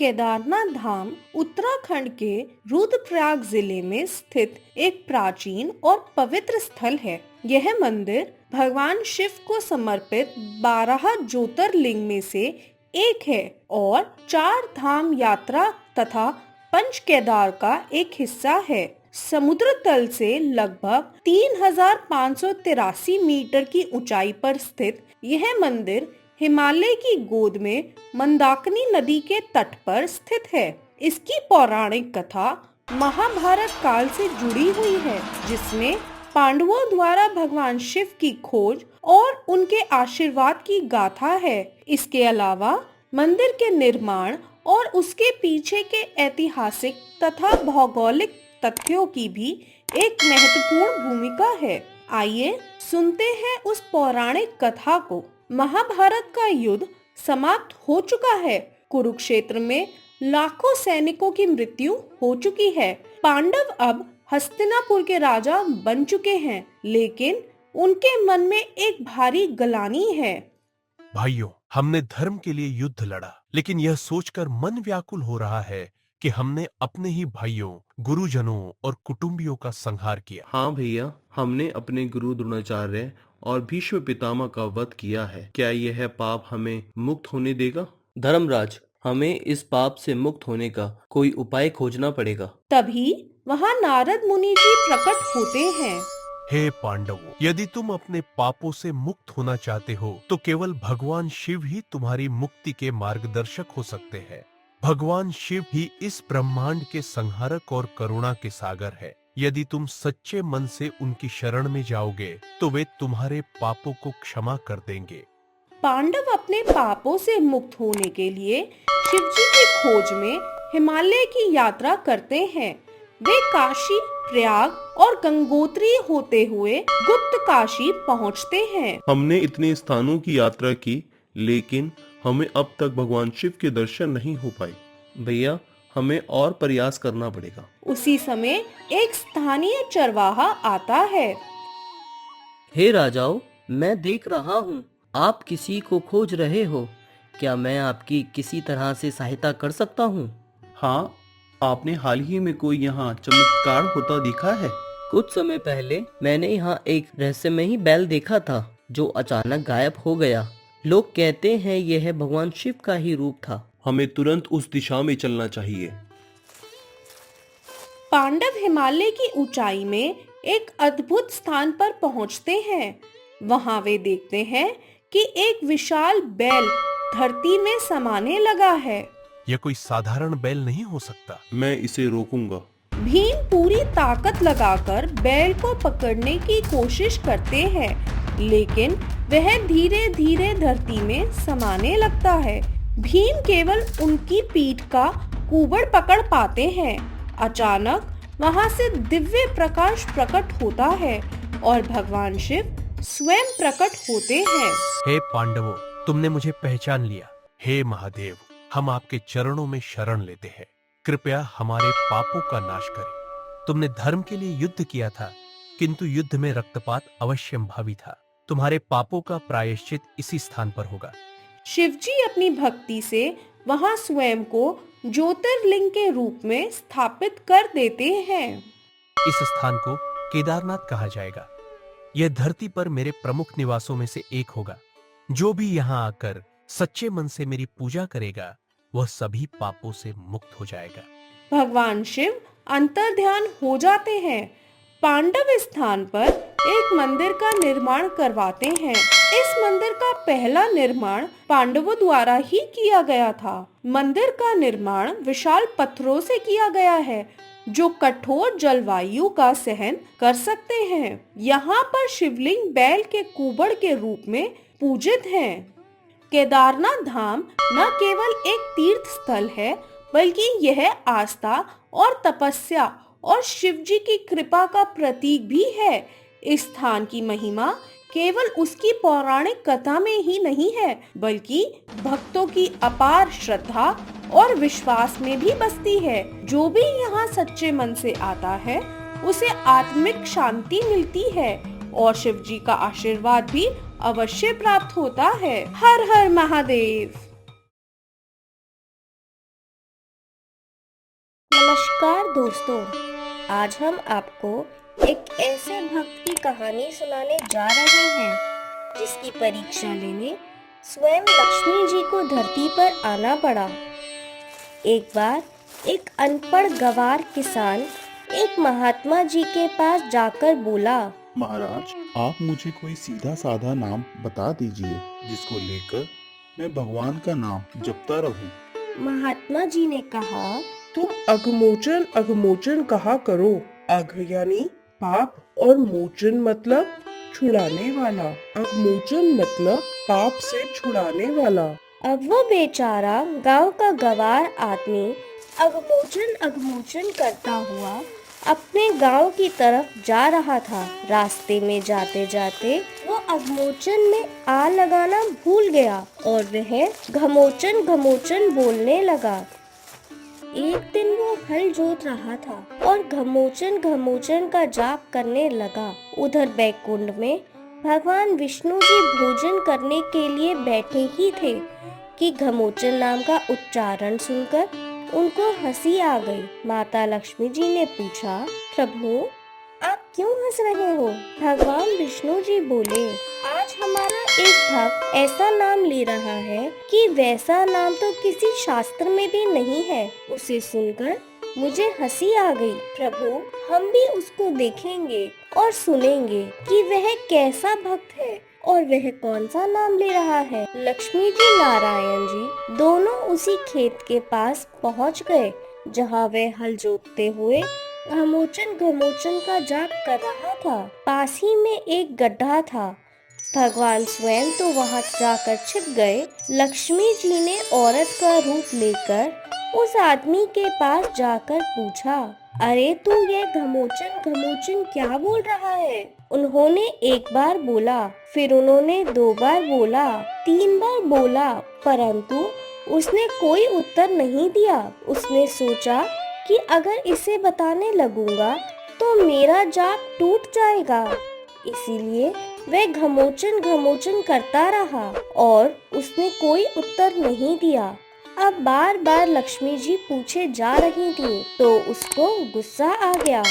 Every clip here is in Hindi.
केदारनाथ धाम उत्तराखंड के रुद्रप्रयाग जिले में स्थित एक प्राचीन और पवित्र स्थल है। यह मंदिर भगवान शिव को समर्पित 12 ज्योतिर्लिंग में से एक है और 4 धाम यात्रा तथा पंच केदार का एक हिस्सा है। समुद्र तल से लगभग 3583 मीटर की ऊंचाई पर स्थित यह मंदिर हिमालय की गोद में मंदाकिनी नदी के तट पर स्थित है। इसकी पौराणिक कथा महाभारत काल से जुड़ी हुई है, जिसमें पांडवों द्वारा भगवान शिव की खोज और उनके आशीर्वाद की गाथा है। इसके अलावा मंदिर के निर्माण और उसके पीछे के ऐतिहासिक तथा भौगोलिक तथ्यों की भी एक महत्वपूर्ण भूमिका है। आइए सुनते हैं उस पौराणिक कथा को। महाभारत का युद्ध समाप्त हो चुका है। कुरुक्षेत्र में लाखों सैनिकों की मृत्यु हो चुकी है। पांडव अब हस्तिनापुर के राजा बन चुके हैं, लेकिन उनके मन में एक भारी ग्लानि है। भाइयों, हमने धर्म के लिए युद्ध लड़ा, लेकिन यह सोचकर मन व्याकुल हो रहा है कि हमने अपने ही भाइयों, गुरुजनों और कुटुंबियों का संहार किया। हाँ भैया, हमने अपने गुरु द्रोणाचार्य और भीष्म पितामह का वध किया है। क्या यह पाप हमें मुक्त होने देगा? धर्मराज, हमें इस पाप से मुक्त होने का कोई उपाय खोजना पड़ेगा। तभी वहाँ नारद मुनि जी प्रकट होते हैं। हे पांडवों, यदि तुम अपने पापों से मुक्त होना चाहते हो तो केवल भगवान शिव ही तुम्हारी मुक्ति के मार्गदर्शक हो सकते हैं। भगवान शिव ही इस ब्रह्मांड के संहारक और करुणा के सागर है। यदि तुम सच्चे मन से उनकी शरण में जाओगे तो वे तुम्हारे पापों को क्षमा कर देंगे। पांडव अपने पापों से मुक्त होने के लिए शिवजी की खोज में हिमालय की यात्रा करते हैं। वे काशी, प्रयाग और गंगोत्री होते हुए गुप्त काशी पहुंचते हैं। हमने इतने स्थानों की यात्रा की, लेकिन हमें अब तक भगवान शिव के दर्शन नहीं हो पाए। भैया, हमें और प्रयास करना पड़ेगा। उसी समय एक स्थानीय चरवाहा आता है। हे राजाओं, मैं देख रहा हूँ आप किसी को खोज रहे हो। क्या मैं आपकी किसी तरह से सहायता कर सकता हूँ? हाँ, आपने हाल ही में कोई यहाँ चमत्कार होता देखा है? कुछ समय पहले मैंने यहाँ एक रहस्यमयी बैल देखा था जो अचानक गायब हो गया। लोग कहते हैं यह भगवान शिव का ही रूप था। हमें तुरंत उस दिशा में चलना चाहिए। पांडव हिमालय की ऊंचाई में एक अद्भुत स्थान पर पहुंचते हैं। वहां वे देखते हैं कि एक विशाल बैल धरती में समाने लगा है। यह कोई साधारण बैल नहीं हो सकता। मैं इसे रोकूंगा। भीम पूरी ताकत लगाकर बैल को पकड़ने की कोशिश करते हैं, लेकिन वह धीरे धीरे धरती में समाने लगता है। भीम केवल उनकी पीठ का कुबड़ पकड़ पाते हैं। अचानक वहां से दिव्य प्रकाश प्रकट होता है और भगवान शिव स्वयं प्रकट होते हैं। हे पांडवों, तुमने मुझे पहचान लिया। हे महादेव, हम आपके चरणों में शरण लेते हैं। कृपया हमारे पापों का नाश करें। तुमने धर्म के लिए युद्ध किया था, किंतु युद्ध में रक्तपात अवश्यंभावी था। तुम्हारे पापों का प्रायश्चित इसी स्थान पर होगा। शिवजी अपनी भक्ति से वहां स्वयं को ज्योतिर्लिंग के रूप में स्थापित कर देते हैं। इस स्थान को केदारनाथ कहा जाएगा। यह धरती पर मेरे प्रमुख निवासों में से एक होगा। जो भी यहाँ आकर सच्चे मन से मेरी पूजा करेगा, वह सभी पापों से मुक्त हो जाएगा। भगवान शिव अंतर्ध्यान हो जाते हैं। पांडव इस स्थान पर एक मंदिर का निर्माण करवाते हैं। इस मंदिर का पहला निर्माण पांडवों द्वारा ही किया गया था। मंदिर का निर्माण विशाल पत्थरों से किया गया है, जो कठोर जलवायु का सहन कर सकते हैं। यहाँ पर शिवलिंग बैल के कुबड़ के रूप में पूजित हैं। केदारनाथ धाम न केवल एक तीर्थ स्थल है, बल्कि यह आस्था और तपस्या और शिवजी की कृपा का प्रतीक भी है। इस स्थान की महिमा केवल उसकी पौराणिक कथा में ही नहीं है, बल्कि भक्तों की अपार श्रद्धा और विश्वास में भी बसती है। जो भी यहाँ सच्चे मन से आता है, उसे आत्मिक शांति मिलती है और शिवजी का आशीर्वाद भी अवश्य प्राप्त होता है। हर हर महादेव। दोस्तों, आज हम आपको एक ऐसे भक्त की कहानी सुनाने जा रहे हैं जिसकी परीक्षा लेने स्वयं लक्ष्मी जी को धरती पर आना पड़ा। एक बार एक अनपढ़ गंवार किसान एक महात्मा जी के पास जाकर बोला, महाराज, आप मुझे कोई सीधा साधा नाम बता दीजिए जिसको लेकर मैं भगवान का नाम जपता रहूं। महात्मा जी ने कहा, तुम अघमोचन अघमोचन कहा करो। अघ यानी पाप और मोचन मतलब छुड़ाने वाला। अघमोचन मतलब पाप से छुड़ाने वाला। अब वो बेचारा गांव का गंवार आदमी अघमोचन अघमोचन करता हुआ अपने गांव की तरफ जा रहा था। रास्ते में जाते जाते वो अघमोचन में आ लगाना भूल गया और वह घमोचन घमोचन बोलने लगा। एक दिन वो हल जोत रहा था और घमोचन घमोचन का जाप करने लगा। उधर बैकुंठ में भगवान विष्णु जी भोजन करने के लिए बैठे ही थे कि घमोचन नाम का उच्चारण सुनकर उनको हंसी आ गई। माता लक्ष्मी जी ने पूछा, प्रभु आप क्यों हंस रहे हो? भगवान विष्णु जी बोले, आज हमारा एक भक्त ऐसा नाम ले रहा है कि वैसा नाम तो किसी शास्त्र में भी नहीं है। उसे सुनकर मुझे हंसी आ गई। प्रभु हम भी उसको देखेंगे और सुनेंगे कि वह कैसा भक्त है और वह कौन सा नाम ले रहा है। लक्ष्मी जी नारायण जी दोनों उसी खेत के पास पहुंच गए जहां वह हल जोतते हुए घमोचन घमोचन का जाप कर रहा था। पास ही में एक गड्ढा था। भगवान स्वयं तो वहां जाकर छिप गए। लक्ष्मी जी ने औरत का रूप लेकर उस आदमी के पास जाकर पूछा, अरे तू ये घमोचन घमोचन क्या बोल रहा है? उन्होंने एक बार बोला, फिर उन्होंने 2 बार बोला, 3 बार बोला, परंतु उसने कोई उत्तर नहीं दिया। उसने सोचा कि अगर इसे बताने लगूंगा तो मेरा जाप टूट जाएगा। इसीलिए वह घमोचन घमोचन करता रहा और उसने कोई उत्तर नहीं दिया। अब बार बार लक्ष्मी जी पूछे जा रही थी तो उसको गुस्सा आ गया।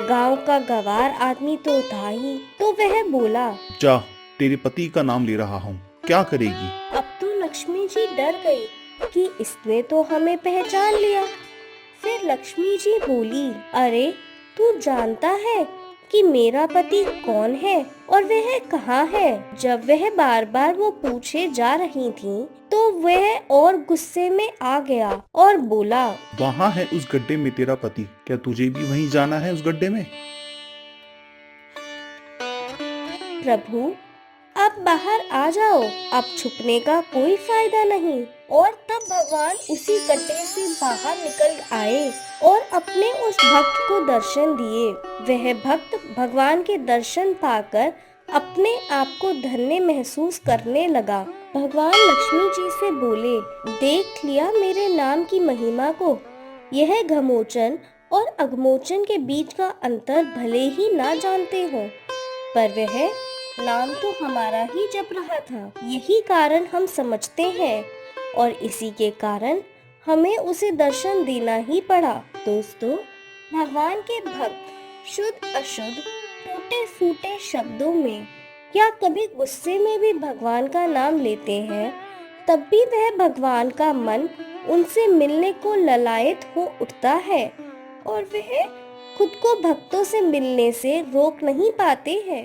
गांव का गंवार आदमी तो था ही, तो वह बोला, जा, तेरे पति का नाम ले रहा हूँ, क्या करेगी? अब तो लक्ष्मी जी डर गई कि इसने तो हमें पहचान लिया। फिर लक्ष्मी जी बोली, अरे तू जानता है कि मेरा पति कौन है और वह कहाँ है? जब वह बार बार वो पूछे जा रही थी तो वह और गुस्से में आ गया और बोला, वहाँ है उस गड्ढे में तेरा पति, क्या तुझे भी वहीं जाना है उस गड्ढे में? प्रभु अब बाहर आ जाओ, अब छुपने का कोई फायदा नहीं। और तब भगवान उसी गड्ढे से बाहर निकल आए और अपने उस भक्त को दर्शन दिए। वह भक्त भगवान के दर्शन पाकर अपने आप को धन्य महसूस करने लगा। भगवान लक्ष्मी जी से बोले, देख लिया मेरे नाम की महिमा को। यह घमोचन और अघमोचन के बीच का अंतर भले ही ना जानते हो, पर वह नाम तो हमारा ही जप रहा था। यही कारण हम समझते हैं और इसी के कारण हमें उसे दर्शन देना ही पड़ा। दोस्तों, भगवान के भक्त शुद्ध अशुद्ध टूटे फूटे शब्दों में या कभी गुस्से में भी भगवान का नाम लेते हैं, तब भी वह भगवान का मन उनसे मिलने को ललायत हो उठता है और वह खुद को भक्तों से मिलने से रोक नहीं पाते हैं।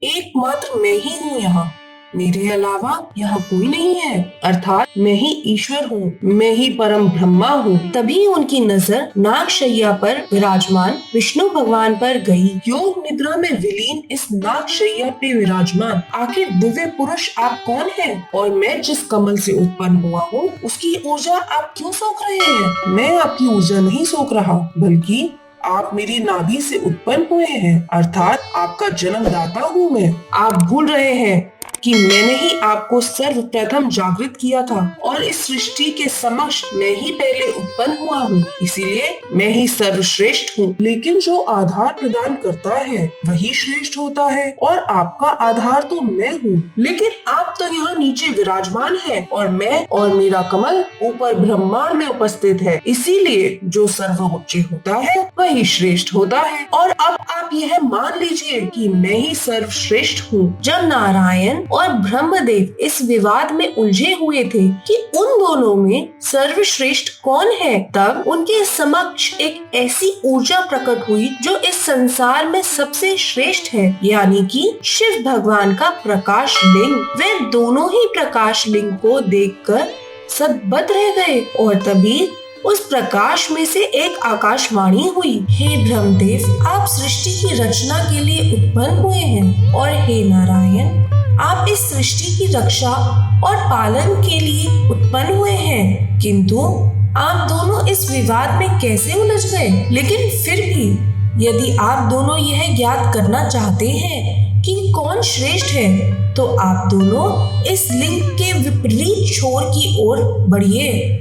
एकमात्र मैं ही हूँ यहाँ, मेरे अलावा यहाँ कोई नहीं है। अर्थात मैं ही ईश्वर हूँ, मैं ही परम ब्रह्मा हूँ। तभी उनकी नजर नागशैया पर विराजमान विष्णु भगवान पर गई। योग निद्रा में विलीन इस नागशैया पे विराजमान आखिर दिव्य पुरुष आप कौन हैं? और मैं जिस कमल से उत्पन्न हुआ हूँ उसकी ऊर्जा आप क्यों सोख रहे हैं? मैं आपकी ऊर्जा नहीं सोख रहा, बल्कि आप मेरी नाभि से उत्पन्न हुए हैं, अर्थात आपका जन्मदाता हूँ मैं। आप भूल रहे हैं कि मैंने ही आपको सर्वप्रथम जागृत किया था और इस सृष्टि के समक्ष मैं ही पहले उत्पन्न हुआ हूँ, इसीलिए मैं ही सर्वश्रेष्ठ हूँ। लेकिन जो आधार प्रदान करता है वही श्रेष्ठ होता है और आपका आधार तो मैं हूँ, लेकिन आप तो यहाँ नीचे विराजमान है और मैं और मेरा कमल ऊपर ब्रह्मांड में उपस्थित है, इसीलिए जो सर्वोच्च होता है वही श्रेष्ठ होता है। और अब आप यह मान लीजिए कि मैं ही सर्वश्रेष्ठ हूँ। जब नारायण और ब्रह्मदेव इस विवाद में उलझे हुए थे कि उन दोनों में सर्वश्रेष्ठ कौन है, तब उनके समक्ष एक ऐसी ऊर्जा प्रकट हुई जो इस संसार में सबसे श्रेष्ठ है, यानी कि शिव भगवान का प्रकाश लिंग। वे दोनों ही प्रकाश लिंग को देखकर सदबद रह गए और तभी उस प्रकाश में से एक आकाशवाणी हुई, हे ब्रह्मदेव, आप सृष्टि की रचना के लिए उत्पन्न हुए हैं और हे नारायण, आप इस सृष्टि की रक्षा और पालन के लिए उत्पन्न हुए हैं। किंतु आप दोनों इस विवाद में कैसे उलझ गए? लेकिन फिर भी यदि आप दोनों यह ज्ञात करना चाहते हैं कि कौन श्रेष्ठ है, तो आप दोनों इस लिंग के विपरीत छोर की ओर बढ़िए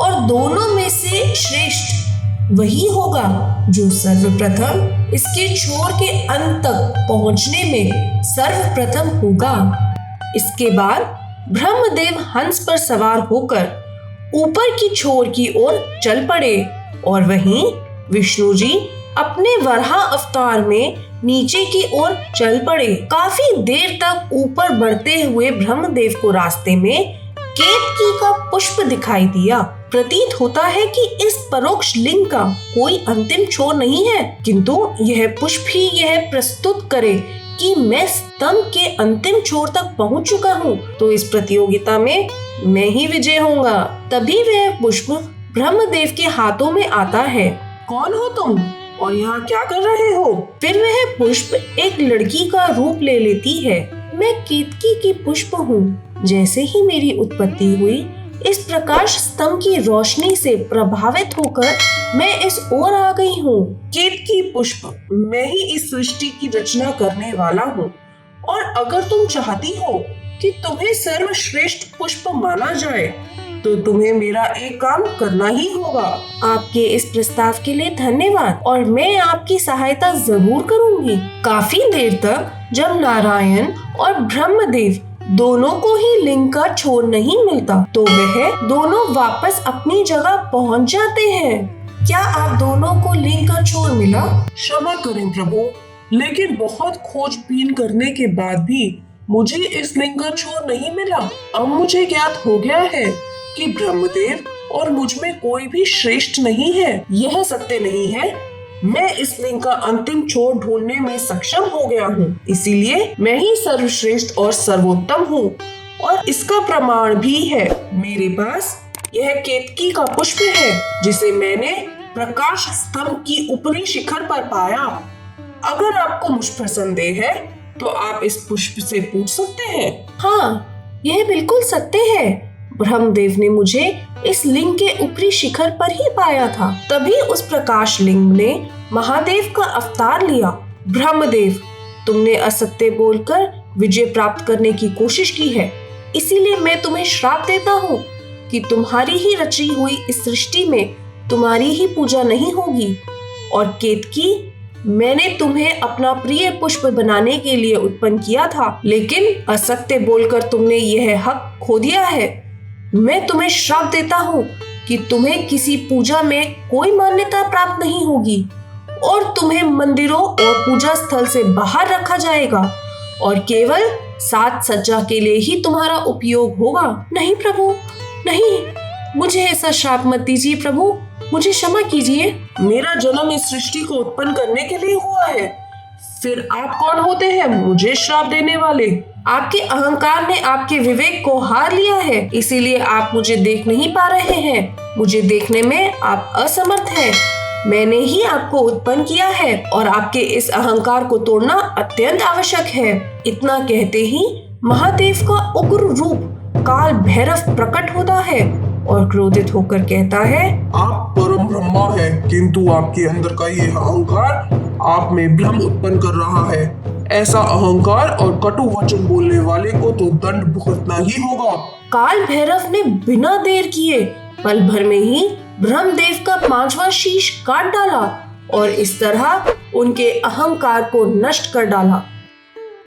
और दोनों में से श्रेष्ठ वही होगा जो सर्वप्रथम इसके छोर के अंत तक पहुंचने में सर्वप्रथम होगा। इसके बाद ब्रह्मदेव हंस पर सवार होकर ऊपर की छोर की ओर चल पड़े और वहीं विष्णु जी अपने वराह अवतार में नीचे की ओर चल पड़े। काफी देर तक ऊपर बढ़ते हुए ब्रह्मदेव को रास्ते में केतकी का पुष्प दिखाई दिया। प्रतीत होता है कि इस परोक्ष लिंग का कोई अंतिम छोर नहीं है, किंतु यह पुष्प ही यह प्रस्तुत करे कि मैं स्तंभ के अंतिम छोर तक पहुंच चुका हूँ, तो इस प्रतियोगिता में मैं ही विजय होऊंगा। तभी वह पुष्प ब्रह्मदेव के हाथों में आता है। कौन हो तुम और यहाँ क्या कर रहे हो? फिर वह पुष्प एक लड़की का रूप ले लेती है। मैं केतकी की पुष्प हूँ। जैसे ही मेरी उत्पत्ति हुई, इस प्रकाश स्तंभ की रोशनी से प्रभावित होकर मैं इस ओर आ गई हूँ। केतकी पुष्प, मैं ही इस सृष्टि की रचना करने वाला हूँ और अगर तुम चाहती हो कि तुम्हें सर्वश्रेष्ठ पुष्प माना जाए, तो तुम्हें मेरा एक काम करना ही होगा। आपके इस प्रस्ताव के लिए धन्यवाद और मैं आपकी सहायता जरूर करूंगी। काफी देर तक जब नारायण और ब्रह्मदेव दोनों को ही लिंग का छोर नहीं मिलता, तो वह दोनों वापस अपनी जगह पहुंच जाते हैं। क्या आप दोनों को लिंग का छोर मिला? क्षमा करें प्रभु, लेकिन बहुत खोजबीन करने के बाद भी मुझे इस लिंग का छोर नहीं मिला। अब मुझे ज्ञात हो गया है कि ब्रह्मदेव और मुझ में कोई भी श्रेष्ठ नहीं है। यह सत्य नहीं है। मैं इस लिंग का अंतिम छोर ढूंढने में सक्षम हो गया हूँ, इसीलिए मैं ही सर्वश्रेष्ठ और सर्वोत्तम हूँ और इसका प्रमाण भी है। मेरे पास यह केतकी का पुष्प है जिसे मैंने प्रकाश स्तंभ की ऊपरी शिखर पर पाया। अगर आपको मुझ पर संदेह है तो आप इस पुष्प से पूछ सकते हैं। हाँ, यह बिल्कुल सत्य है। ब्रह्मदेव ने मुझे इस लिंग के ऊपरी शिखर पर ही पाया था। तभी उस प्रकाश लिंग ने महादेव का अवतार लिया। ब्रह्मदेव, तुमने असत्य बोलकर विजय प्राप्त करने की कोशिश की है, इसीलिए मैं तुम्हें श्राप देता हूँ कि तुम्हारी ही रची हुई इस सृष्टि में तुम्हारी ही पूजा नहीं होगी। और केतकी, मैंने तुम्हें अपना प्रिय पुष्प बनाने के लिए उत्पन्न किया था, लेकिन असत्य बोलकर तुमने यह हक खो दिया है। मैं तुम्हें श्राप देता हूँ कि तुम्हें किसी पूजा में कोई मान्यता प्राप्त नहीं होगी और तुम्हें मंदिरों और पूजा स्थल से बाहर रखा जाएगा और केवल साज सज्जा के लिए ही तुम्हारा उपयोग होगा। नहीं प्रभु, नहीं, मुझे ऐसा श्राप मत दीजिए प्रभु, मुझे क्षमा कीजिए। मेरा जन्म इस सृष्टि को उत्पन्न करने के लिए हुआ है, फिर आप कौन होते हैं मुझे श्राप देने वाले? आपके अहंकार ने आपके विवेक को हार लिया है, इसीलिए आप मुझे देख नहीं पा रहे हैं। मुझे देखने में आप असमर्थ हैं। मैंने ही आपको उत्पन्न किया है और आपके इस अहंकार को तोड़ना अत्यंत आवश्यक है। इतना कहते ही महादेव का उग्र रूप काल भैरव प्रकट होता है और क्रोधित होकर कहता है, आप परम ब्रह्मा हैं, किंतु आपके अंदर का ये अहंकार आप में भ्रम उत्पन्न कर रहा है। ऐसा अहंकार और कटु वचन बोलने वाले को तो दंड भुगतना ही होगा। काल भैरव ने बिना देर किए पल भर में ही ब्रह्मदेव का 5वां शीश काट डाला और इस तरह उनके अहंकार को नष्ट कर डाला।